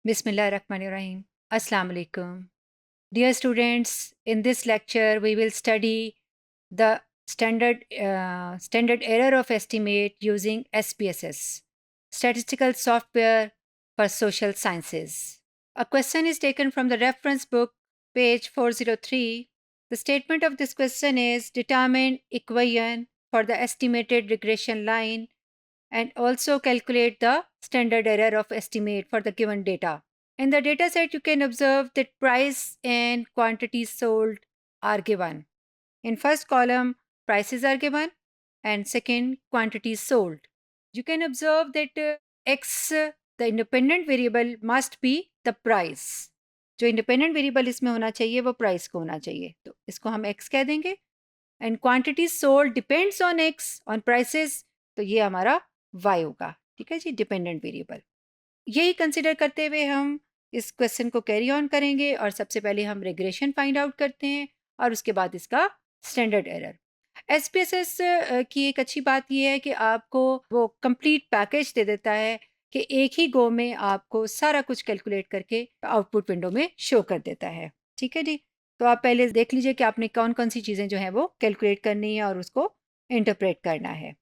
Bismillahirrahmanirrahim. Assalamu alaikum. Dear students, in this lecture we will study the standard error of estimate using SPSS, statistical software for social sciences. A question is taken from the reference book, page 403. The statement of this question is determine equation for the estimated regression line and also calculate the standard error of estimate for the given data. In the data set, you can observe that price and quantities sold are given. In first column, prices are given and second, quantities sold. You can observe that X, the independent variable must be the price. जो independent variable इसमें होना चाहिए वो price को होना चाहिए, तो इसको हम X कह देंगे. And quantities sold depends on X, on prices, तो ये हमारा y होगा. ठीक है जी, डिपेंडेंट वेरिएबल. यही कंसिडर करते हुए हम इस क्वेश्चन को कैरी ऑन करेंगे और सबसे पहले हम रिग्रेशन फाइंड आउट करते हैं और उसके बाद इसका स्टैंडर्ड एरर. SPSS की एक अच्छी बात यह है कि आपको वो कंप्लीट पैकेज दे देता है कि एक ही गो में आपको सारा कुछ कैलकुलेट करके आउटपुट विंडो में शो कर देता है. ठीक है जी, तो आप पहले देख लीजिए कि आपने कौन कौन सी चीज़ें जो हैं वो कैलकुलेट करनी है और उसको इंटरप्रेट करना है.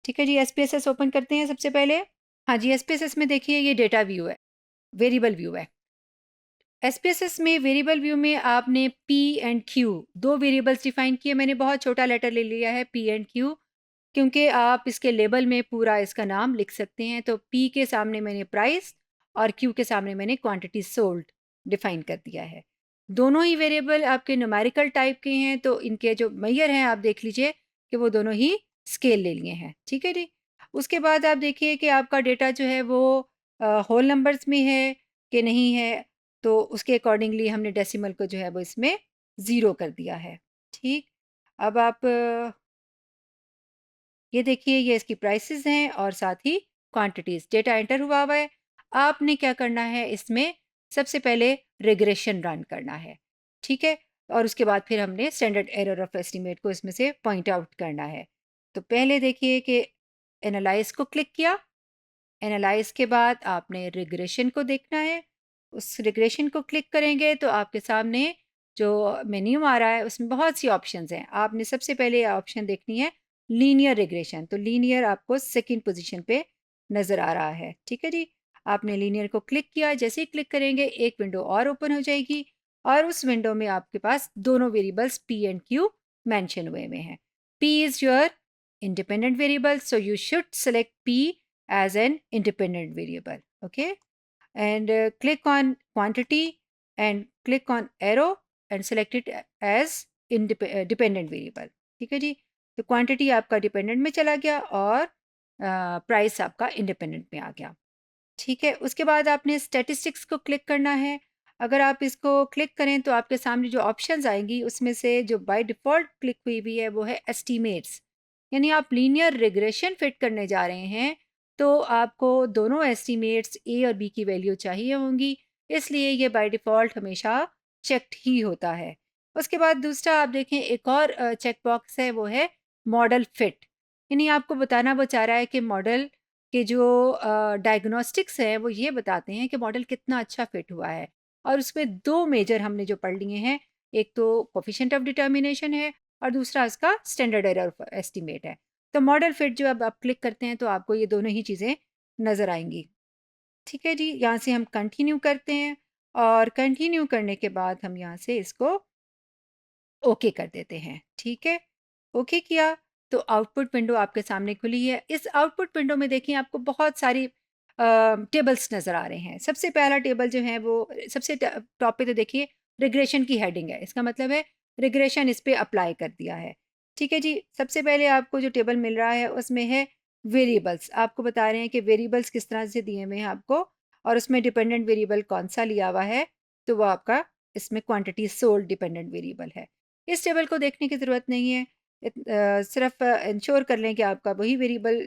ठीक है जी, SPSS ओपन करते हैं सबसे पहले. हाँ जी, SPSS में देखिए ये डेटा व्यू है, वेरिएबल व्यू है. SPSS में वेरिएबल व्यू में आपने P एंड Q दो वेरिएबल्स डिफाइन किए. मैंने बहुत छोटा लेटर ले लिया है P एंड Q, क्योंकि आप इसके लेबल में पूरा इसका नाम लिख सकते हैं. तो P के सामने मैंने प्राइस और Q के सामने मैंने क्वांटिटी सोल्ड डिफाइन कर दिया है. दोनों ही वेरिएबल आपके न्यूमेरिकल टाइप के हैं, तो इनके जो मेजर हैं आप देख लीजिए कि वो दोनों ही स्केल ले लिए हैं. ठीक है जी, उसके बाद आप देखिए कि आपका डेटा जो है वो होल नंबर्स में है कि नहीं है, तो उसके अकॉर्डिंगली हमने डेसिमल को जो है वो इसमें ज़ीरो कर दिया है. ठीक, अब आप ये देखिए ये इसकी प्राइसेस हैं और साथ ही क्वांटिटीज़. डेटा एंटर हुआ है. आपने क्या करना है, इसमें सबसे पहले रिग्रेशन रन करना है. ठीक है, और उसके बाद फिर हमने स्टैंडर्ड एरर ऑफ एस्टिमेट को इसमें से पॉइंट आउट करना है. तो पहले देखिए कि एनालाइज को क्लिक किया. एनालाइज के बाद आपने रिग्रेशन को देखना है. उस रिग्रेशन को क्लिक करेंगे तो आपके सामने जो मेन्यू आ रहा है उसमें बहुत सी ऑप्शंस हैं. आपने सबसे पहले ऑप्शन देखनी है लीनियर रिग्रेशन. तो लीनियर आपको सेकंड पोजीशन पे नज़र आ रहा है. ठीक है जी, आपने लीनियर को क्लिक किया. जैसे ही क्लिक करेंगे एक विंडो और ओपन हो जाएगी और उस विंडो में आपके पास दोनों variables P and Q mention हुए में हैं. P is your independent variable, so you should select P as an independent variable. Okay, and click on quantity and click on arrow and select it as dependent variable. ठीक है जी, तो quantity आपका dependent में चला गया और price आपका independent में आ गया. ठीक है, उसके बाद आपने स्टैटिस्टिक्स को क्लिक करना है. अगर आप इसको क्लिक करें तो आपके सामने जो ऑप्शंस आएंगी उसमें से जो बाय डिफ़ॉल्ट क्लिक हुई हुई है वो है एस्टीमेट्स. यानी आप लीनियर रिग्रेशन फिट करने जा रहे हैं तो आपको दोनों एस्टीमेट्स ए और बी की वैल्यू चाहिए होंगी, इसलिए ये बाय डिफ़ॉल्ट हमेशा चेक्ड ही होता है. उसके बाद दूसरा आप देखें एक और चेक बॉक्स है, वो है मॉडल फिट. यानी आपको बताना वो चाह रहा है कि मॉडल के जो डायग्नोस्टिक्स हैं वो ये बताते हैं कि मॉडल कितना अच्छा फिट हुआ है. और उसमें दो मेजर हमने जो पढ़ लिए हैं, एक तो कोफिशिएंट ऑफ डिटर्मिनेशन है और दूसरा उसका स्टैंडर्ड एरर ऑफ एस्टिमेट है. तो मॉडल फिट जो अब आप क्लिक करते हैं तो आपको ये दोनों ही चीज़ें नज़र आएंगी. ठीक है जी, यहाँ से हम कंटिन्यू करते हैं और कंटिन्यू करने के बाद हम यहाँ से इसको ओके कर देते हैं. ठीक है, ओके किया तो आउटपुट विंडो आपके सामने खुली है. इस आउटपुट विंडो में देखिए आपको बहुत सारी टेबल्स नज़र आ रहे हैं. सबसे पहला टेबल जो है वो सबसे टॉप पे तो देखिए रिग्रेशन की हेडिंग है, इसका मतलब है रिग्रेशन इस पे अप्लाई कर दिया है. ठीक है जी, सबसे पहले आपको जो टेबल मिल रहा है उसमें है वेरिएबल्स. आपको बता रहे हैं कि वेरिएबल्स किस तरह से दिए हुए हैं आपको और उसमें डिपेंडेंट वेरिएबल कौन सा लिया हुआ है, तो वो आपका इसमें क्वांटिटी सोल्ड डिपेंडेंट वेरिएबल है. इस टेबल को देखने की ज़रूरत नहीं है. सिर्फ इंश्योर कर लें कि आपका वही वेरिएबल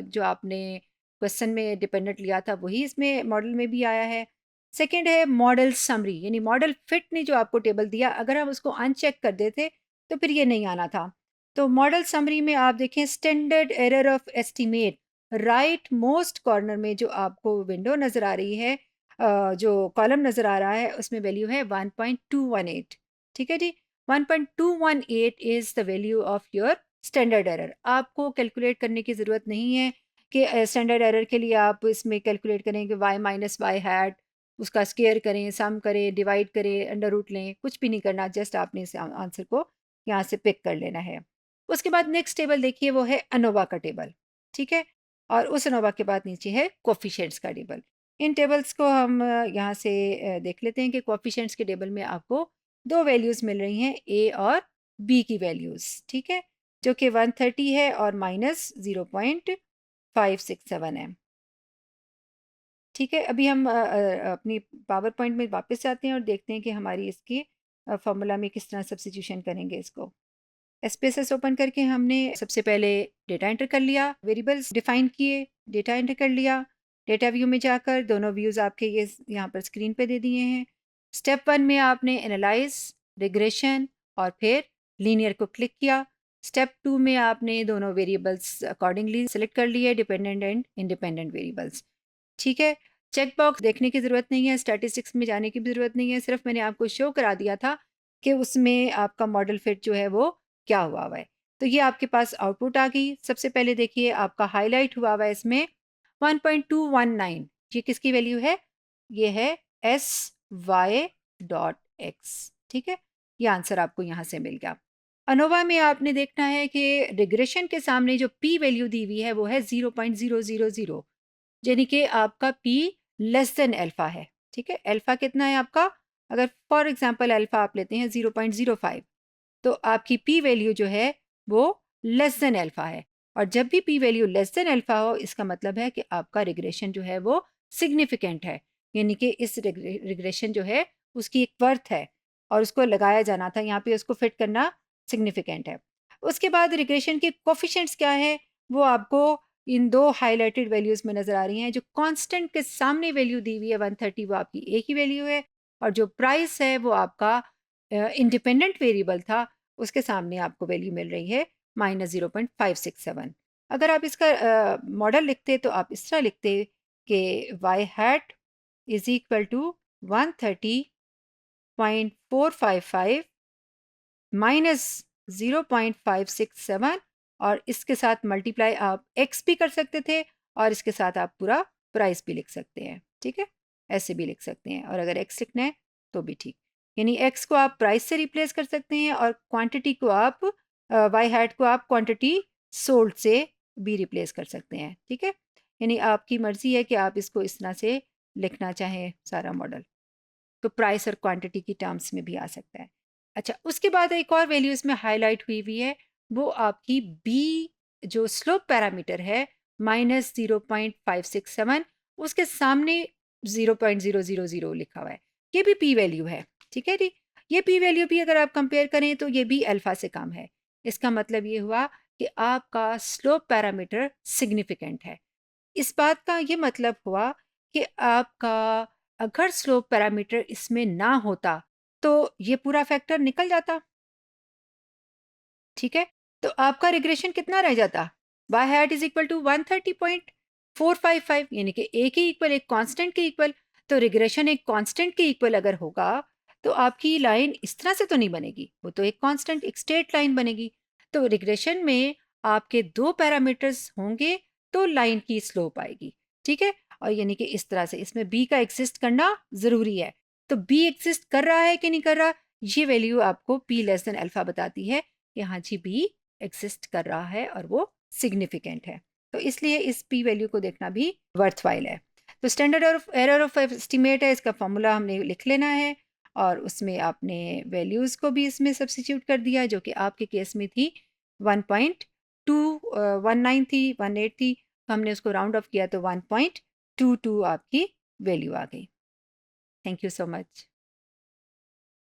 जो आपने क्वेश्चन में डिपेंडेंट लिया था वही इसमें मॉडल में भी आया है. सेकंड है मॉडल समरी, यानी मॉडल फिट ने जो आपको टेबल दिया अगर हम उसको अनचेक कर देते तो फिर ये नहीं आना था. तो मॉडल समरी में आप देखें standard error of estimate right most corner में जो आपको विंडो नज़र आ रही है, जो कॉलम नज़र आ रहा है उसमें वैल्यू है 1.218। ठीक है जी, 1.218 is the value of your standard error. आपको कैलकुलेट करने की ज़रूरत नहीं है कि स्टैंडर्ड एरर के लिए आप इसमें कैलकुलेट करें कि y माइनस वाई हैट, उसका स्केयर करें, सम करें, डिवाइड करें, अंडर रूट लें, कुछ भी नहीं करना, जस्ट आपने इस आंसर को यहाँ से पिक कर लेना है। उसके बाद नेक्स्ट टेबल देखिए, वो है अनोवा का टेबल। ठीक है, और उस अनोवा के बाद नीचे है कोफिशिएंट्स का टेबल। इन टेबल्स को हम यहाँ से देख लेते हैं कि कोफिशिएंट्स के टेबल में आपको दो वैल्यूज़ मिल रही हैं, ए और बी की वैल्यूज़। ठीक है, जो कि 130 है और माइनस 0.567 है। ठीक है, अभी हम अपनी पावर पॉइंट में वापस जाते हैं और देखते हैं कि हमारी इसकी फॉर्मूला में किस तरह सब्स्टिट्यूशन करेंगे इसको। एसपीएसएस ओपन करके हमने सबसे पहले डेटा एंटर कर लिया, वेरिएबल्स डिफाइन किए, डेटा एंटर कर लिया। डेटा व्यू में जाकर दोनों व्यूज़ आपके ये यहाँ पर स्क्रीन पे दे दिए हैं। स्टेप 1 में आपने एनालाइज, रिग्रेशन और फिर लीनियर को क्लिक किया। स्टेप 2 में आपने दोनों वेरिएबल्स अकॉर्डिंगली सेलेक्ट कर लिए, डिपेंडेंट एंड इंडिपेंडेंट वेरिएबल्स। ठीक है, चेक बॉक्स देखने की ज़रूरत नहीं है, स्टैटिस्टिक्स में जाने की भी ज़रूरत नहीं है, सिर्फ मैंने आपको शो करा दिया था कि उसमें आपका मॉडल फिट जो है वो क्या हुआ हुआ है। तो ये आपके पास आउटपुट आ गई। सबसे पहले देखिए आपका हाईलाइट हुआ हुआ है इसमें 1.219। ये किसकी वैल्यू है? ये है एस वाई डॉट एक्स। ठीक है, ये आंसर आपको यहाँ से मिल गया। अनोवा में आपने देखना है कि रिग्रेशन के सामने जो पी वैल्यू दी हुई है वो है 0.000, यानी कि आपका पी लेस देन अल्फा है। ठीक है, अल्फा कितना है आपका? अगर फॉर एग्जांपल अल्फा आप लेते हैं 0.05, तो आपकी पी वैल्यू जो है वो लेस देन अल्फा है। और जब भी P value less than alpha हो, इसका मतलब है कि आपका रिग्रेशन जो है वो सिग्निफिकेंट है, यानी कि इस रिग्रेशन जो है उसकी एक वर्थ है और उसको लगाया जाना था, यहाँ पे उसको फिट करना सिग्निफिकेंट है। उसके बाद रिग्रेशन के कोफिशिएंट्स क्या है, वो आपको इन दो हाईलाइटेड वैल्यूज़ में नज़र आ रही हैं। जो कांस्टेंट के सामने वैल्यू दी हुई है 130, वो आपकी ए की वैल्यू है, और जो प्राइस है वो आपका इंडिपेंडेंट वेरिएबल था, उसके सामने आपको वैल्यू मिल रही है -0.567। अगर आप इसका मॉडल लिखते तो आप इस तरह लिखते कि Y hat is equal to 130.455 minus 0.567, और इसके साथ मल्टीप्लाई आप एक्स भी कर सकते थे और इसके साथ आप पूरा प्राइस भी लिख सकते हैं। ठीक है, ऐसे भी लिख सकते हैं, और अगर एक्स लिखना है तो भी ठीक। यानी एक्स को आप प्राइस से रिप्लेस कर सकते हैं और क्वांटिटी को आप वाई हैट को आप क्वांटिटी सोल्ड से भी रिप्लेस कर सकते हैं। ठीक है, यानी आपकी मर्ज़ी है कि आप इसको इस तरह से लिखना चाहें सारा मॉडल, तो प्राइस और क्वांटिटी की टर्म्स में भी आ सकता है। अच्छा, उसके बाद एक और वैल्यू इसमें हाईलाइट हुई हुई है, वो आपकी बी जो स्लोप पैरामीटर है -0.567, उसके सामने 0.000 लिखा हुआ है। ये भी पी वैल्यू है। ठीक है जी, ये पी वैल्यू भी अगर आप कंपेयर करें तो ये भी अल्फा से कम है। इसका मतलब ये हुआ कि आपका स्लोप पैरामीटर सिग्निफिकेंट है। इस बात का ये मतलब हुआ कि आपका अगर स्लोप पैरामीटर इसमें ना होता तो ये पूरा फैक्टर निकल जाता। ठीक है, तो आपका रिग्रेशन कितना रह जाता? Y hat is equal to 130.455, यानी कि ए के इक्वल, एक कांस्टेंट के इक्वल। तो रिग्रेशन एक कांस्टेंट के इक्वल अगर होगा तो आपकी लाइन इस तरह से तो नहीं बनेगी, वो तो एक कांस्टेंट, एक स्ट्रेट लाइन बनेगी। तो रिग्रेशन में आपके दो पैरामीटर्स होंगे तो लाइन की स्लोप आएगी। ठीक है, और यानी कि इस तरह से इसमें बी का एग्जिस्ट करना ज़रूरी है। तो बी एग्जिस्ट कर रहा है कि नहीं कर रहा, ये वैल्यू आपको पी लेस देन अल्फा बताती है कि हाँ जी बी एग्जिस्ट कर रहा है और वो सिग्निफिकेंट है। तो इसलिए इस पी वैल्यू को देखना भी वर्थवाइल है। तो स्टैंडर्ड एरर ऑफ एस्टिमेट है, इसका फॉर्मूला हमने लिख लेना है और उसमें आपने वैल्यूज़ को भी इसमें सब्स्टिट्यूट कर दिया, जो कि आपके केस में थी 1.219 थी, 18 थी, तो हमने उसको राउंड ऑफ किया तो 1.22 आपकी वैल्यू आ गई। Thank you so much.